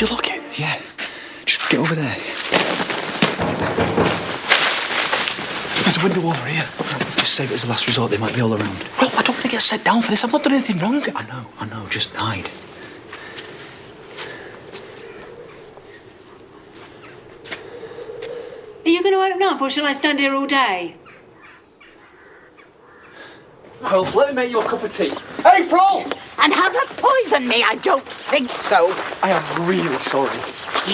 you lock it? Yeah. Just get over there. There's a window over here. Just save it as a last resort. They might be all around. Well, I don't want to get set down for this. I've not done anything wrong. I know. Just hide. Are you going to open up, or shall I stand here all day? Well, let me make you a cup of tea. April! And have her poison me? I don't think so. I am really sorry.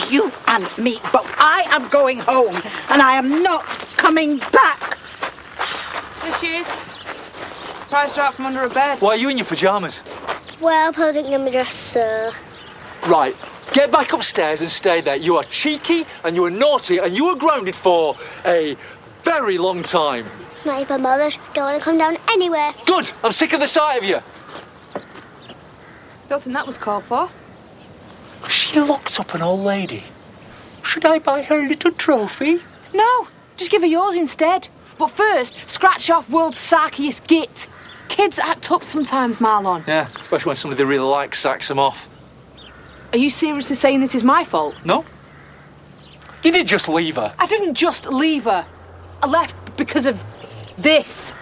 You and me both. I am going home, and I am not coming back. There she is. Prized her out from under a bed. Why are you in your pyjamas? Well, putting in my dress, sir. Right. Get back upstairs and stay there. You are cheeky and you are naughty and you are grounded for a very long time. Not even bothered. Don't want to come down anywhere. Good. I'm sick of the sight of you. Don't think that was called for. She locked up an old lady. Should I buy her a little trophy? No, just give her yours instead. But first, scratch off world's sarkiest git. Kids act up sometimes, Marlon. Yeah, especially when somebody they really like sacks them off. Are you seriously saying this is my fault? No. You did just leave her. I didn't just leave her. I left because of this.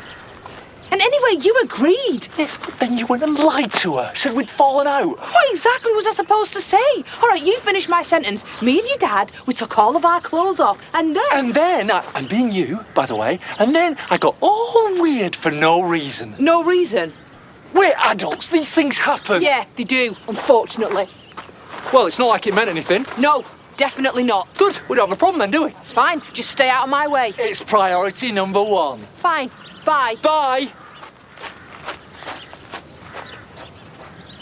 And anyway, you agreed. Yes, but then you went and lied to her. Said we'd fallen out. What exactly was I supposed to say? All right, you finished my sentence. Me and your dad, we took all of our clothes off, and then... And then, I'm being you, by the way, and then I got all weird for no reason. No reason? We're adults. These things happen. Yeah, they do, unfortunately. Well, it's not like it meant anything. No, definitely not. Good. We don't have a problem then, do we? That's fine. Just stay out of my way. It's priority number one. Fine. Bye. Bye.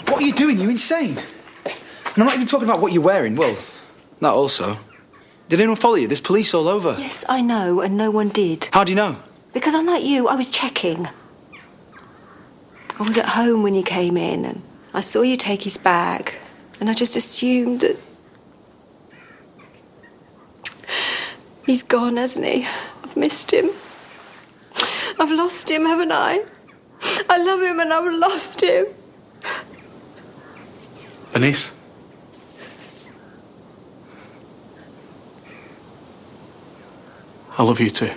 What are you doing? You insane? And I'm not even talking about what you're wearing. Well, that also. Did anyone follow you? There's police all over. Yes, I know, and no one did. How do you know? Because unlike you, I was checking. I was at home when you came in, and I saw you take his bag, and I just assumed that... He's gone, hasn't he? I've missed him. I've lost him, haven't I? I love him and I've lost him. Bernice? I love you too.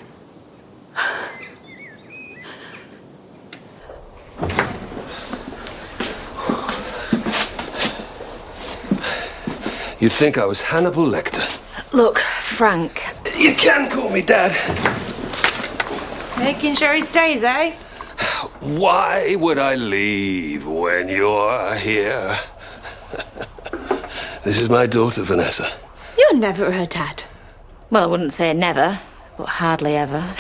You'd think I was Hannibal Lecter. Look, Frank. You can call me Dad. Making sure he stays, eh? Why would I leave when you're here? This is my daughter, Vanessa. You're never her dad. Well, I wouldn't say never, but hardly ever.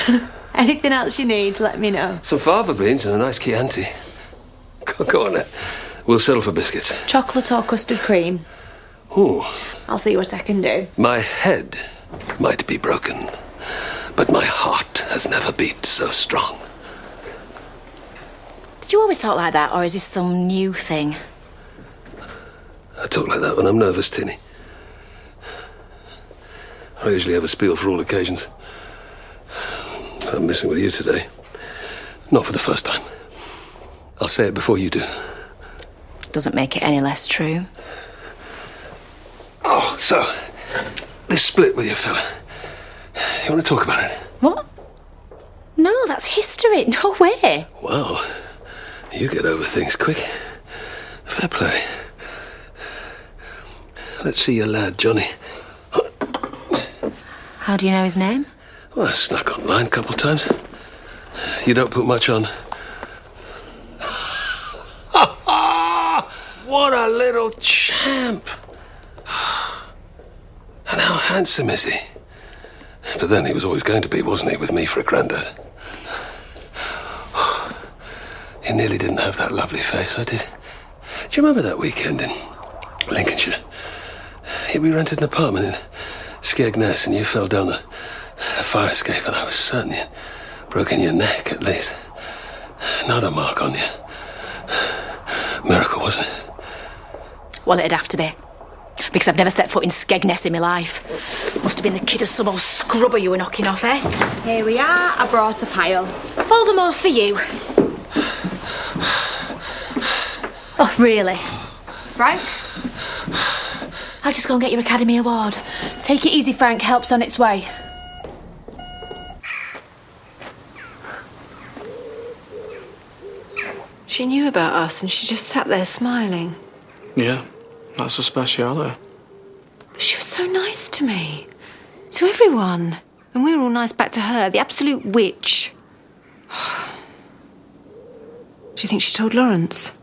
Anything else you need, let me know. Some fava beans and a nice Chianti. Go on then. We'll settle for biscuits. Chocolate or custard cream? Ooh. I'll see what I can do. My head might be broken, but my heart has never beat so strong. Did you always talk like that, or is this some new thing? I talk like that when I'm nervous, Tinny. I usually have a spiel for all occasions. I'm missing with you today. Not for the first time. I'll say it before you do. Doesn't make it any less true. Oh, so, this split with your fella. You want to talk about it? What? No, that's history. No way. Well, you get over things quick. Fair play. Let's see your lad, Johnny. How do you know his name? Well, I snuck online a couple of times. You don't put much on. What a little champ! And how handsome is he? But then he was always going to be, wasn't he, with me for a granddad? He nearly didn't have that lovely face, I did. Do you remember that weekend in Lincolnshire? We rented an apartment in Skegness and you fell down the fire escape and I was certain you'd broken your neck at least. Not a mark on you. Miracle, wasn't it? Well, it'd have to be. Because I've never set foot in Skegness in my life. Must have been the kid of some old scrubber you were knocking off, eh? Here we are. I brought a pile. All the more for you. Oh, really? Frank? I'll just go and get your Academy Award. Take it easy, Frank. Help's on its way. She knew about us and she just sat there smiling. Yeah, that's a speciality. But she was so nice to me. To everyone. And we were all nice back to her, the absolute witch. Do you think she told Lawrence?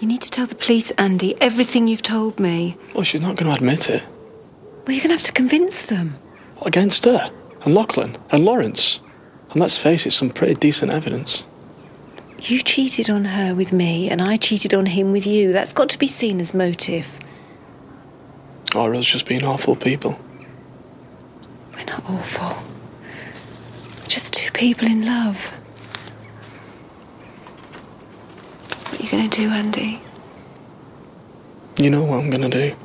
You need to tell the police, Andy, everything you've told me. Well, she's not going to admit it. Well, you're going to have to convince them. Against her, and Lachlan, and Lawrence. And let's face it, some pretty decent evidence. You cheated on her with me, and I cheated on him with you. That's got to be seen as motive. Or us just being awful people. We're not awful. Just two people in love. What are you going to do, Andy? You know what I'm going to do.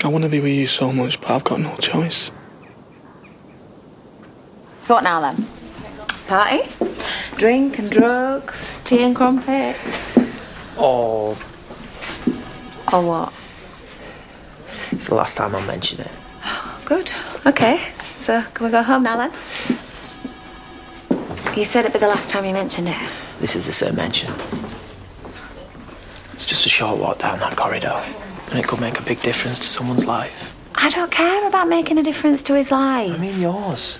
I want to be with you so much, but I've got no choice. So what now, then? Party? Drink and drugs? Tea and crumpets? Oh, Or what? it's the last time I'll mention it. Good. Okay. So, can we go home now, then? You said it'd be the last time you mentioned it. This is the same mention. It's just a short walk down that corridor, and it could make a big difference to someone's life. I don't care about making a difference to his life. I mean yours.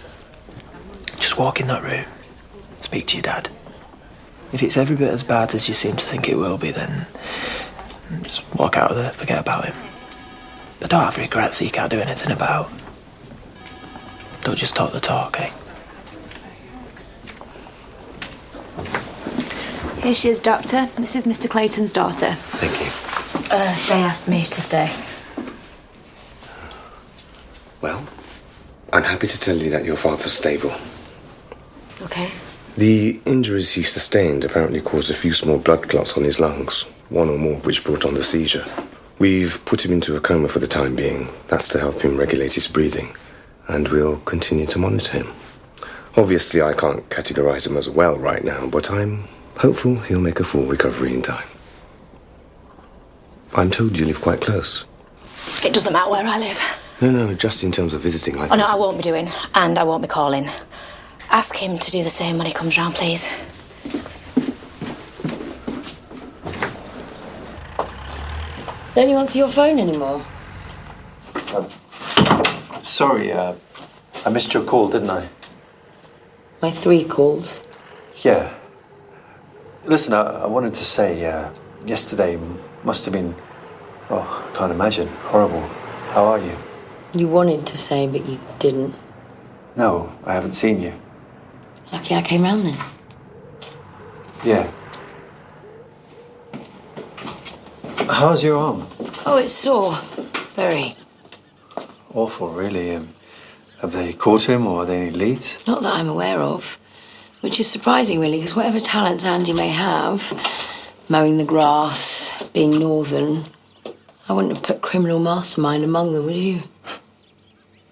Just walk in that room. Speak to your dad. If it's every bit as bad as you seem to think it will be, then just walk out of there, forget about him. But don't have regrets that you can't do anything about. Don't just talk the talk, eh? Here she is, Doctor. This is Mr. Clayton's daughter. Thank you. They asked me to stay. Well, I'm happy to tell you that your father's stable. Okay. The injuries he sustained apparently caused a few small blood clots on his lungs, one or more of which brought on the seizure. We've put him into a coma for the time being. That's to help him regulate his breathing, and we'll continue to monitor him. Obviously, I can't categorize him as well right now, but I'm hopeful he'll make a full recovery in time. I'm told you live quite close. It doesn't matter where I live. No, just in terms of visiting. Oh, no, I won't be doing, and I won't be calling. Ask him to do the same when he comes round, please. Don't you answer your phone anymore? Sorry, I missed your call, didn't I? My 3 calls. Yeah. Listen, I wanted to say, yesterday must have been, I can't imagine, horrible. How are you? You wanted to say, but you didn't. No, I haven't seen you. Lucky I came round then. Yeah. How's your arm? Oh, it's sore. Very. Awful, really. Have they caught him, or are there any leads? Not that I'm aware of. Which is surprising, really, because whatever talents Andy may have, mowing the grass, being northern, I wouldn't have put criminal mastermind among them, would you?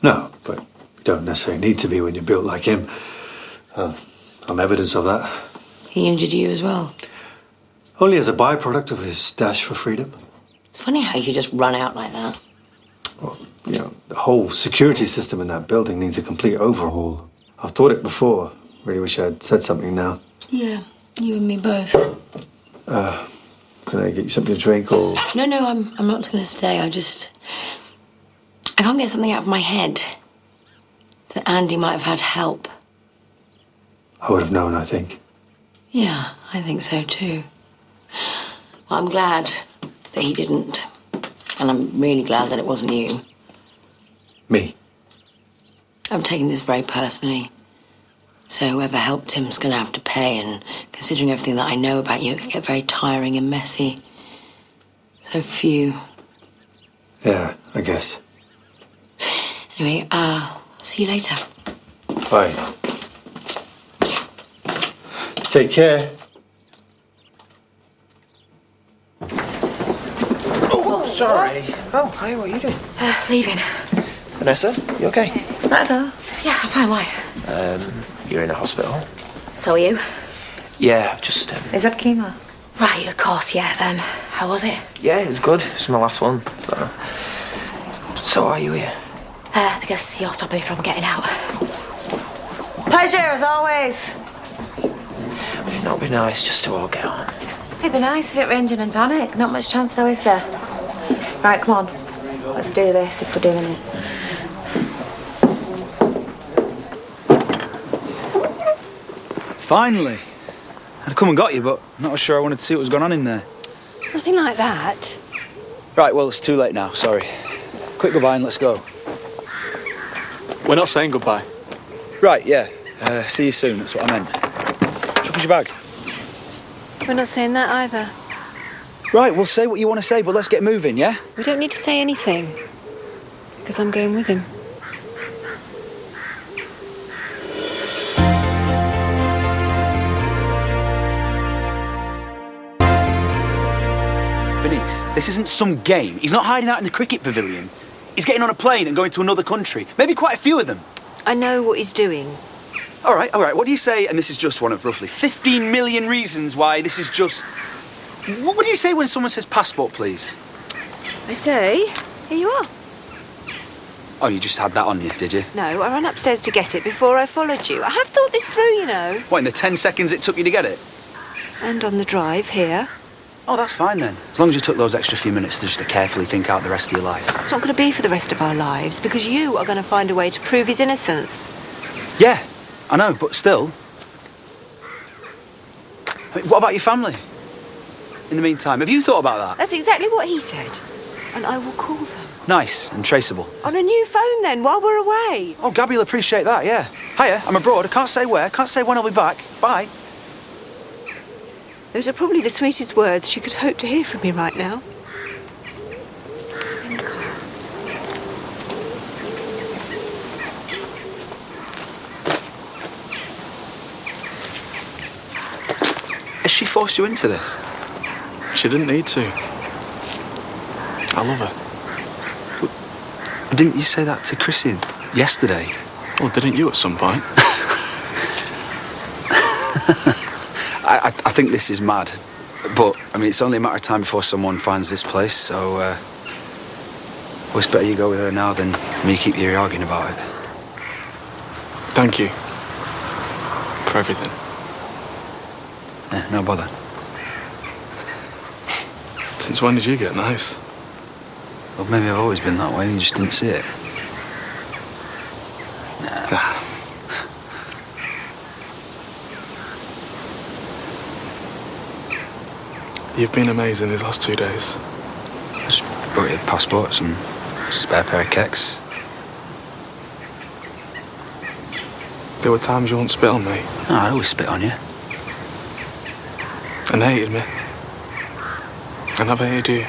No, but you don't necessarily need to be when you're built like him. I'm evidence of that. He injured you as well. Only as a byproduct of his dash for freedom. It's funny how you could just run out like that. Well, the whole security system in that building needs a complete overhaul. I've thought it before. Really wish I'd said something now. Yeah, you and me both. Can I get you something to drink, or...? No, I'm not going to stay. I can't get something out of my head that Andy might have had help. I would have known, I think. Yeah, I think so too. Well, I'm glad that he didn't. And I'm really glad that it wasn't you. Me? I'm taking this very personally. So whoever helped him is going to have to pay, and considering everything that I know about you, it could get very tiring and messy. So few. Yeah, I guess. Anyway, see you later. Bye. Take care. Oh, sorry. Oh, hi, what are you doing? Leaving. Vanessa, you okay? Let go. Yeah, I'm fine. Why? You're in a hospital. So are you? Yeah, I've just... Is that chemo? Right, of course, yeah. How was it? Yeah, it was good. It was my last one. So why are you here? I guess you're stopping me from getting out. Pleasure, as always. Would it not be nice just to all get on? It'd be nice if it were in gin and tonic. Not much chance, though, is there? Right, come on. Let's do this if we're doing it. Finally. I'd come and got you, but I'm not sure I wanted to see what was going on in there. Nothing like that. Right, well, it's too late now, sorry. Quick goodbye and let's go. We're not saying goodbye. Right, yeah. See you soon, that's what I meant. Chuck us your bag. We're not saying that either. Right, well, say what you want to say, but let's get moving, yeah? We don't need to say anything. Because I'm going with him. Bernice, this isn't some game. He's not hiding out in the cricket pavilion. He's getting on a plane and going to another country. Maybe quite a few of them. I know what he's doing. All right. What do you say, and this is just one of roughly 15 million reasons why this is just... What do you say when someone says passport, please? I say, here you are. Oh, you just had that on you, did you? No, I ran upstairs to get it before I followed you. I have thought this through, you know. What, in the 10 seconds it took you to get it? And on the drive here. Oh, that's fine then. As long as you took those extra few minutes just to carefully think out the rest of your life. It's not going to be for the rest of our lives because you are going to find a way to prove his innocence. Yeah, I know, but still. I mean, what about your family? In the meantime, have you thought about that? That's exactly what he said. And I will call them. Nice and traceable. On a new phone then, while we're away. Oh, Gabby will appreciate that, yeah. Hiya, I'm abroad. I can't say where, can't say when I'll be back. Bye. Those are probably the sweetest words she could hope to hear from me right now. In the car. Has she forced you into this? She didn't need to. I love her. Didn't you say that to Chrissy yesterday? Well, didn't you at some point? I think this is mad. But, I mean, it's only a matter of time before someone finds this place, so, well, it's better you go with her now than me keep you arguing about it. Thank you. For everything. Yeah, no bother. Since when did you get nice? Well, maybe I've always been that way, you just didn't see it. Nah. You've been amazing these last 2 days. I just brought you a passport, some spare pair of kecks. There were times you wouldn't spit on me. No, I'd always spit on you. And hated me. I never hated you.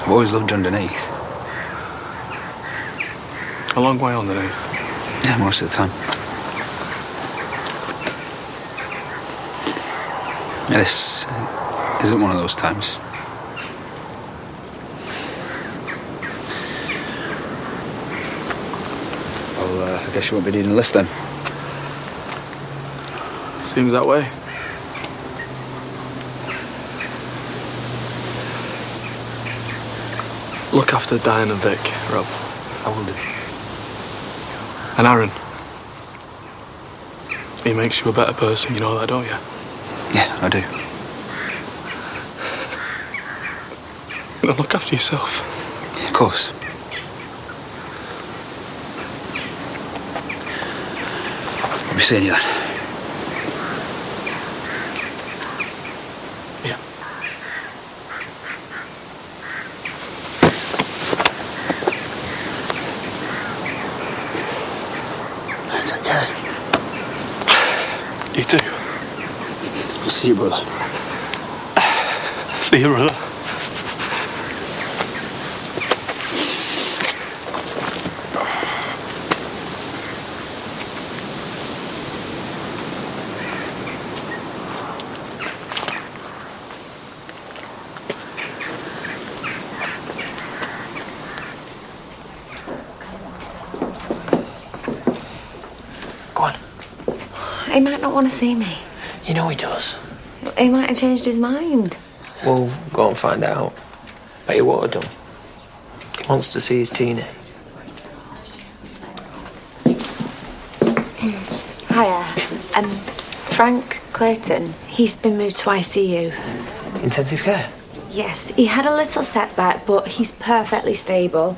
I've always loved you underneath. A long way underneath. Yeah, most of the time. Yeah, this isn't one of those times. Well, I guess you won't be needing a lift then. Seems that way. Look after Diane and Vic, Rob. I will do. And Aaron. He makes you a better person, you know that, don't you? Yeah, I do. And look after yourself. Yeah, of course. I'll be seeing you then. Yeah. Take care. You too. I'll see you, brother. See you, brother. He might not want to see me. You know he does. He might have changed his mind. Well, go and find out. Bet you would have done. He wants to see his Tina. Hiya. Frank Clayton. He's been moved to ICU. Intensive care? Yes, he had a little setback, but he's perfectly stable.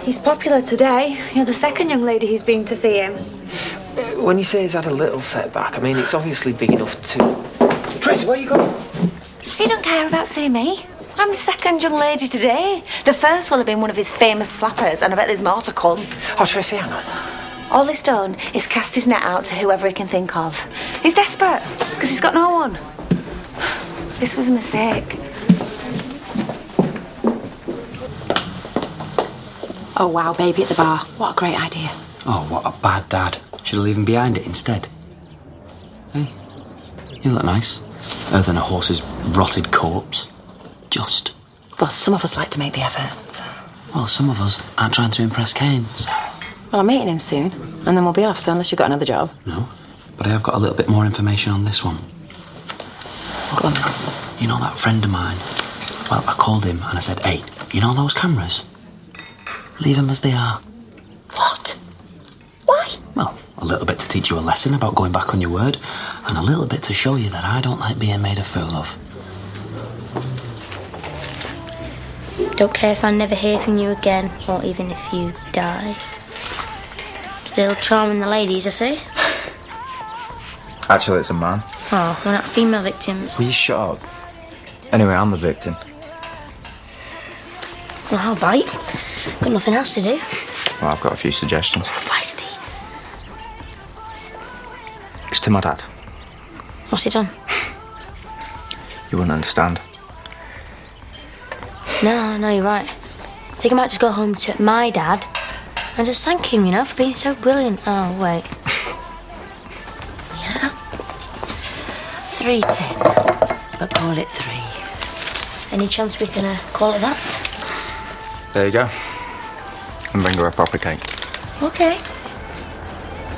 He's popular today. You're the second young lady who's been to see him. When you say he's had a little setback, I mean, it's obviously big enough to... Tracy, where are you going? He don't care about seeing me. I'm the second young lady today. The first will have been one of his famous slappers, and I bet there's more to come. Oh, Tracy, hang on. All he's done is cast his net out to whoever he can think of. He's desperate, because he's got no one. This was a mistake. Oh, wow, baby at the bar. What a great idea. Oh, what a bad dad. Should have leave him behind it instead. Hey, you look nice. Other than a horse's rotted corpse. Just. Well, some of us like to make the effort. So. Well, some of us aren't trying to impress Kane, so... Well, I'm meeting him soon, and then we'll be off, so unless you've got another job. No, but I have got a little bit more information on this one. Go on. You know that friend of mine? Well, I called him and I said, hey, you know those cameras? Leave them as they are. What? Why? Well, a little bit to teach you a lesson about going back on your word, and a little bit to show you that I don't like being made a fool of. Don't care if I never hear from you again, or even if you die. Still charming the ladies, I say. Actually, it's a man. Oh, we're not female victims. Will you shut up? Anyway, I'm the victim. Well, I'll bite. Got nothing else to do. Well, I've got a few suggestions. Feisty. It's to my dad. What's he done? You wouldn't understand. No, you're right. I think I might just go home to my dad and just thank him, you know, for being so brilliant. Oh, wait. Yeah. 3:10. But call it 3. Any chance we can call it that? There you go. And bring her a proper cake. Okay.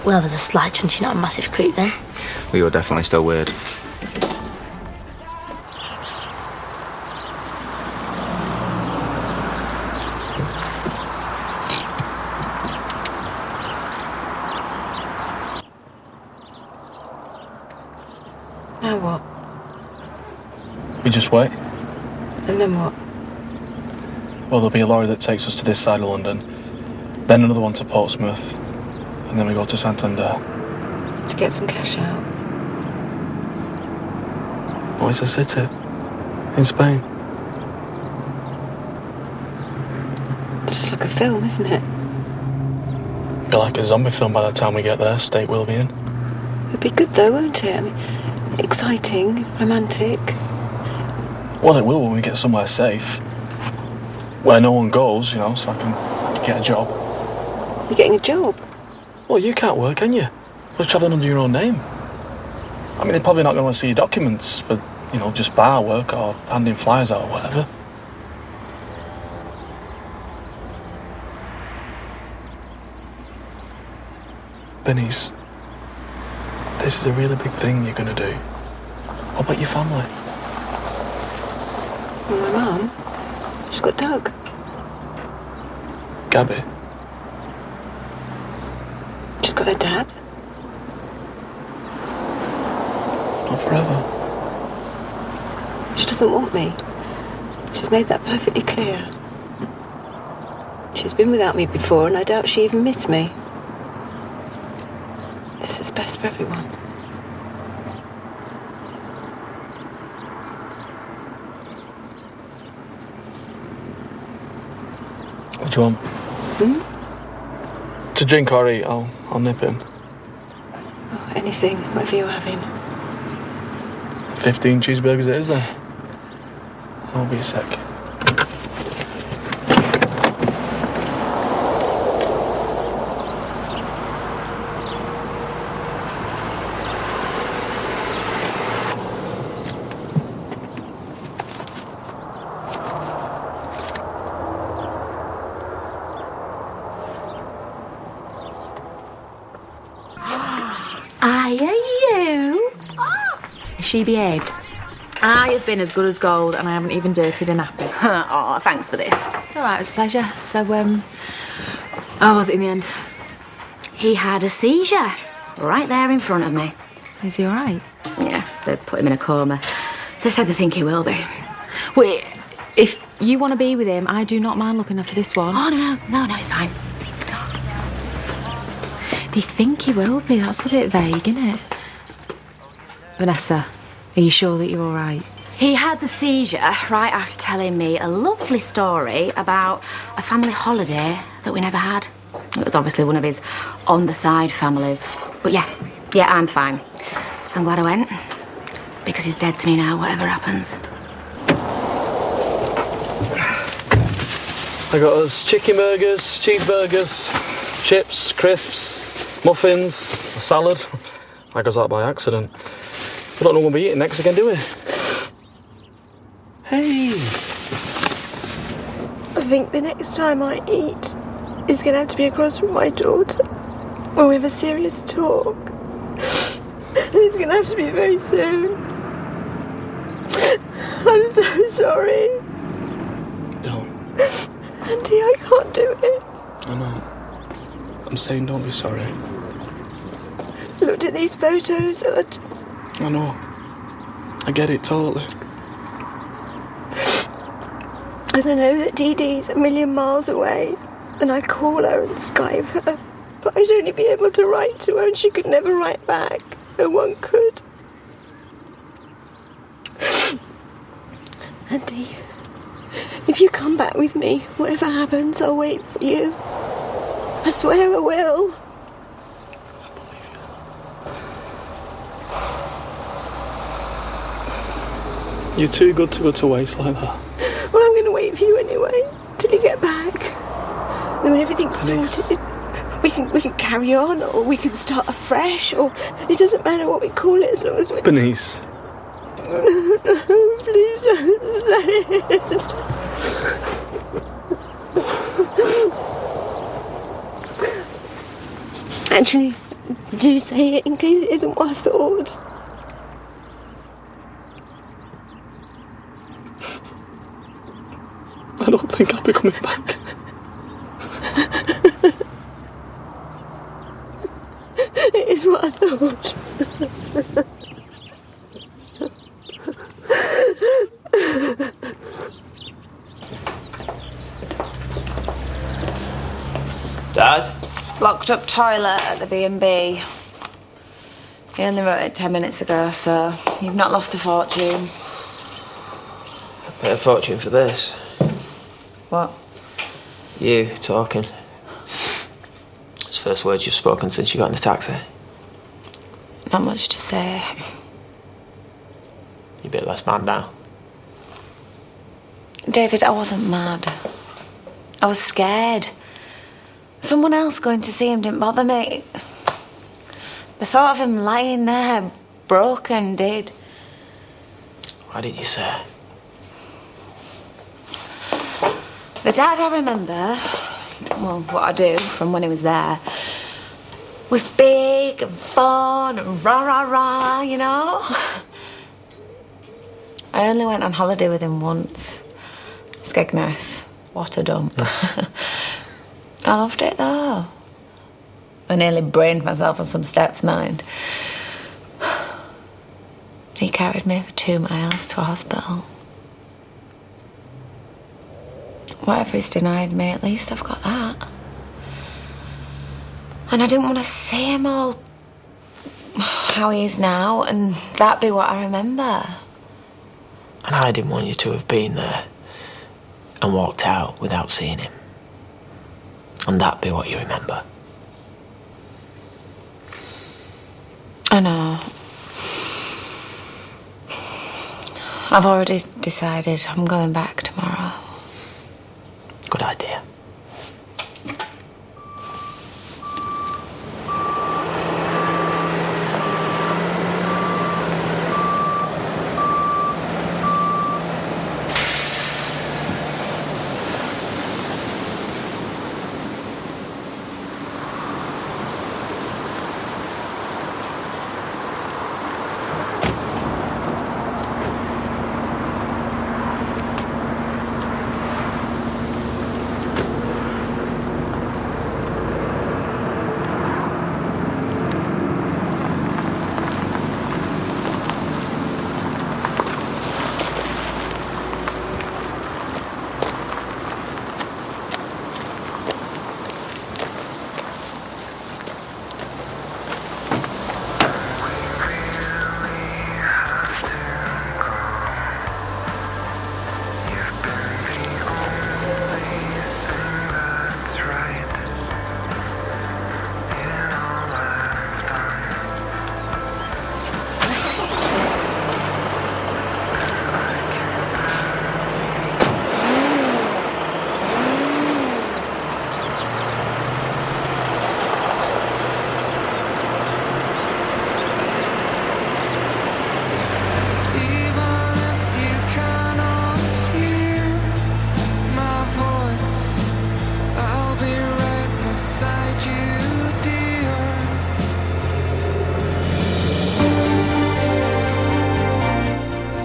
Well, there's a slight chance you're not a massive creep then. Well, you're definitely still weird. Now what? We just wait. And then what? Well, there'll be a lorry that takes us to this side of London, then another one to Portsmouth, and then we go to Santander. To get some cash out. Oh, it's a city. In Spain. It's just like a film, isn't it? Be like a zombie film by the time we get there, state will be in. It'd be good though, won't it? I mean, exciting, romantic. Well, it will when we get somewhere safe. Where no one goes, you know, so I can get a job. You're getting a job? Well, you can't work, can you? You're travelling under your own name. I mean, they're probably not going to want to see your documents for, you know, just bar work or handing flyers out or whatever. Benny's, this is a really big thing you're going to do. What about your family? Well, my mum, she's got Doug. Gabby? She's got her dad. Not forever. She doesn't want me. She's made that perfectly clear. She's been without me before, and I doubt she even missed me. This is best for everyone. What do you want? To drink or eat, I'll nip in. Oh, anything, whatever you're having. 15 cheeseburgers it is then. I'll be a sec. Are you? she behaved? I have been as good as gold and I haven't even dirtied a nappy. Oh, thanks for this. All right, it was a pleasure. So, how was it in the end? He had a seizure right there in front of me. Is he all right? Yeah, they put him in a coma. They said they think he will be. Wait, if you want to be with him, I do not mind looking after this one. Oh, no, it's fine. They think he will be. That's a bit vague, isn't it? Vanessa, are you sure that you're all right? He had the seizure right after telling me a lovely story about a family holiday that we never had. It was obviously one of his on-the-side families. But yeah, I'm fine. I'm glad I went, because he's dead to me now, whatever happens. I got us chicken burgers, cheeseburgers, chips, crisps, muffins, a salad. I got that by accident. We don't know what we'll be eating next again, do we? Hey! I think the next time I eat is going to have to be across from my daughter when we have a serious talk. And it's going to have to be very soon. I'm so sorry. Don't. Andy, I can't do it. I know. I'm saying don't be sorry. Looked at these photos and I know. I get it totally. And I know that Dee Dee's a million miles away, and I call her and Skype her, but I'd only be able to write to her and she could never write back. No one could. Andy, if you come back with me, whatever happens, I'll wait for you. I swear I will. You're too good to go to waste like that. Well, I'm going to wait for you anyway, till you get back. And when everything's sorted, we can carry on, or we can start afresh, or it doesn't matter what we call it as long as we... Bernice. No, please don't say it. Actually, do say it in case it isn't what I thought. I don't think I'll be coming back. It is what I thought. Dad? Locked up toilet at the B&B. He only wrote it 10 minutes ago, so you've not lost a fortune. A bit of fortune for this. What? You talking. It's the first words you've spoken since you got in the taxi. Not much to say. You're a bit less mad now. David, I wasn't mad. I was scared. Someone else going to see him didn't bother me. The thought of him lying there, broken, did. Why didn't you say? The dad I remember, well, what I do from when he was there, was big and fun and rah-rah-rah, you know? I only went on holiday with him once. Skegness. What a dump. I loved it, though. I nearly brained myself on some steps, mind. He carried me for 2 miles to a hospital. Whatever he's denied me, at least I've got that. And I didn't want to see him all how he is now, and that be what I remember. And I didn't want you to have been there and walked out without seeing him. And that be what you remember. I know. I've already decided I'm going back tomorrow. Good idea.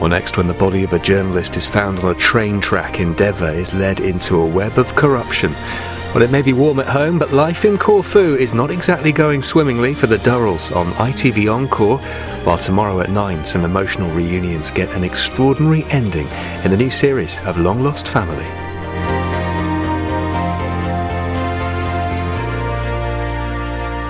Or next, when the body of a journalist is found on a train track in Devon is led into a web of corruption. Well, it may be warm at home, but life in Corfu is not exactly going swimmingly for the Durrells on ITV Encore, while tomorrow at 9 some emotional reunions get an extraordinary ending in the new series of Long Lost Family.